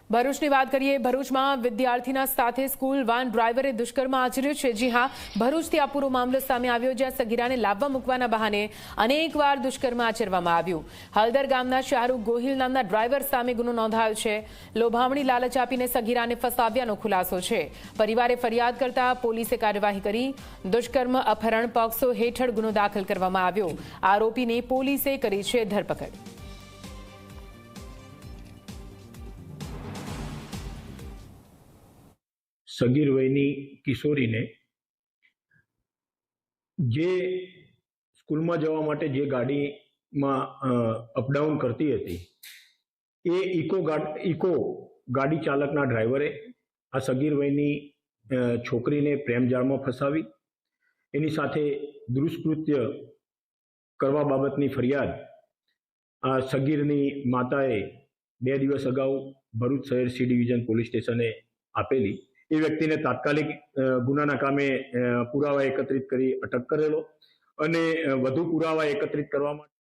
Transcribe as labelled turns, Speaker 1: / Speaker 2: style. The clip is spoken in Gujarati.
Speaker 1: ભરૂચની વાત કરીએ। ભરૂચમાં વિદ્યાર્થીના સાથે સ્કૂલ વાન ડ્રાઈવરે દુષ્કર્મ આચર્યું છે। જી હા, ભરૂચથી આ પૂરો મામલો સામે આવ્યો, જ્યાં સગીરાને લાવવા મૂકવાના બહાને અનેકવાર દુષ્કર્મ આચરવામાં આવ્યું। હળદર ગામના શાહરૂખ ગોહિલ નામના ડ્રાઈવર સામે ગુનો નોંધાયો છે। લોભામણી લાલચ આપીને સગીરાને ફસાવ્યાનો ખુલાસો છે। પરિવારે ફરિયાદ કરતા પોલીસે કાર્યવાહી કરી। દુષ્કર્મ અપહરણ પોક્સો હેઠળ ગુનો દાખલ કરવામાં આવ્યો। આરોપીને પોલીસે કરી છે ધરપકડ।
Speaker 2: સગીર વયની કિશોરીને જે સ્કૂલમાં જવા માટે જે ગાડીમાં અપડાઉન કરતી હતી એ ઇકો ગાડી ચાલકના ડ્રાઈવરે આ સગીર વયની છોકરીને પ્રેમજાળમાં ફસાવી એની સાથે દુષ્કૃત્ય કરવા બાબતની ફરિયાદ આ સગીરની માતાએ 2 દિવસ અગાઉ ભરૂચ શહેર સી ડિવિઝન પોલીસ સ્ટેશને આપેલી। એ વ્યક્તિને તાત્કાલિક ગુનાના કામે પુરાવા એકત્રિત કરી અટક કરેલો અને વધુ પુરાવા એકત્રિત કરવા માટે